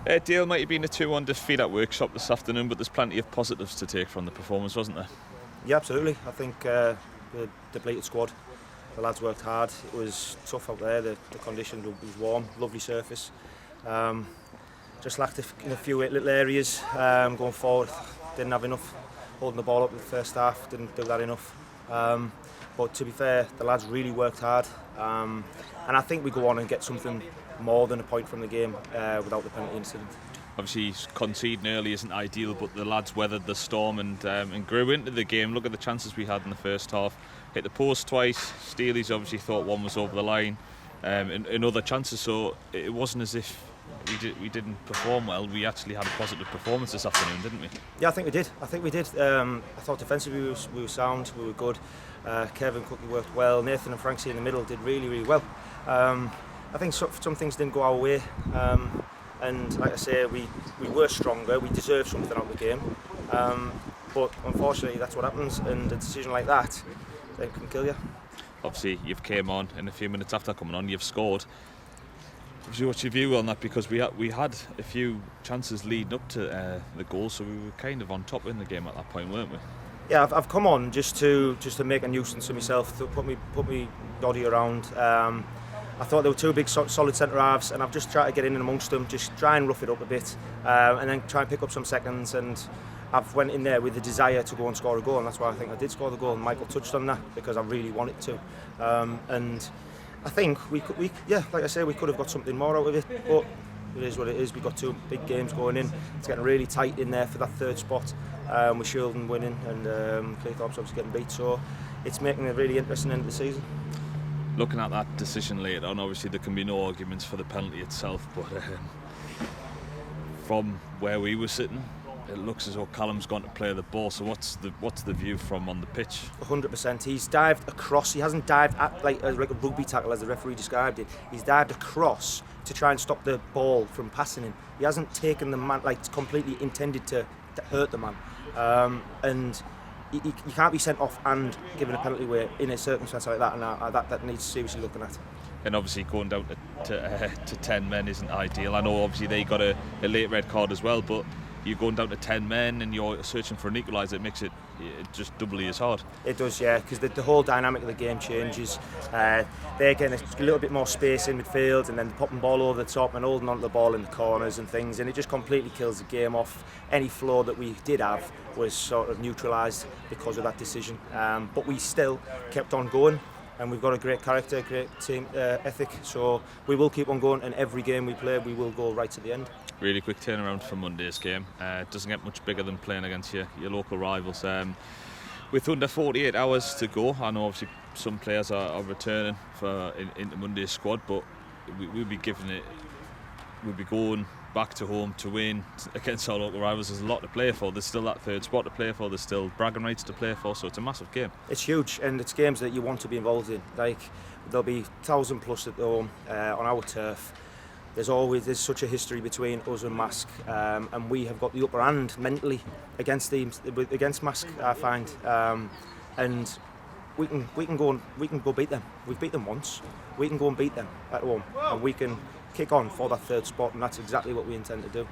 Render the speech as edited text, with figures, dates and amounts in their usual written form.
Dale might have been a 2-1 defeat at Worksop this afternoon, but there's plenty of positives to take from the performance, wasn't there? Yeah, absolutely. I think the depleted squad, the lads worked hard. It was tough out there. The condition was warm, lovely surface. Just lacked in a few little areas going forward. Didn't have enough holding the ball up in the first half. Didn't do that enough. But to be fair, the lads really worked hard, and I think we go on and get something more than a point from the game without the penalty incident. Obviously, conceding early isn't ideal, but the lads weathered the storm and grew into the game. Look at the chances we had in the first half. Hit the post twice. Steely's obviously thought one was over the line, in other chances. So it wasn't as if we didn't perform well. We actually had a positive performance this afternoon, didn't we? Yeah, I think we did. I thought defensively we were sound, we were good. Kevin Cookie worked well. Nathan and Franksy in the middle did really, really well. I think some things didn't go our way. And like I say, we were stronger, we deserved something out of the game, but unfortunately that's what happens, and a decision like that can kill you. Obviously you've came on, and a few minutes after coming on you've scored. What's your view on that? Because we had a few chances leading up to the goal, so we were kind of on top in the game at that point, weren't we? Yeah, I've come on just to make a nuisance of myself, to put me body around. I thought there were two big solid centre halves, and I've just tried to get in amongst them, just try and rough it up a bit, and then try and pick up some seconds. And I've went in there with the desire to go and score a goal, and that's why I think I did score the goal. And Michael touched on that because I really wanted to. And I think we like I say, we could have got something more out of it, but it is what it is. We've got two big games going in. It's getting really tight in there for that third spot. With Shieldon winning and Cleethorpes obviously getting beat, so it's making a really interesting end of the season. Looking at that decision later on, obviously there can be no arguments for the penalty itself, but from where we were sitting, it looks as though Callum's gone to play the ball. So what's the view from on the pitch? 100%. He's dived across. He hasn't dived at like a rugby tackle as the referee described it. He's dived across to try and stop the ball from passing him. He hasn't taken the man, like completely intended to hurt the man, and you can't be sent off and given a penalty away in a circumstance like that, and that needs seriously looking at. And obviously going down to 10 men isn't ideal. I know obviously they got a late red card as well, but you're going down to 10 men and you're searching for an equaliser. It makes it just doubly as hard. It does, yeah, because the whole dynamic of the game changes. They're getting a little bit more space in midfield, and then popping ball over the top and holding onto the ball in the corners and things, and it just completely kills the game off. Any flow that we did have was sort of neutralised because of that decision, but we still kept on going, and we've got a great character, great team ethic, so we will keep on going, and every game we play we will go right to the end. Really quick turnaround for Monday's game. It doesn't get much bigger than playing against your local rivals. With under 48 hours to go, I know obviously some players are returning into Monday's squad, but we'll be going back to home to win against our local rivals. There's a lot to play for. There's still that third spot to play for. There's still bragging rights to play for. So it's a massive game. It's huge, and it's games that you want to be involved in. Like there'll be 1,000 plus at home on our turf. There's such a history between us and Mask, and we have got the upper hand mentally against Mask, I find, and we can go beat them. We've beat them once. We can go and beat them at home, and we can kick on for that third spot, and that's exactly what we intend to do.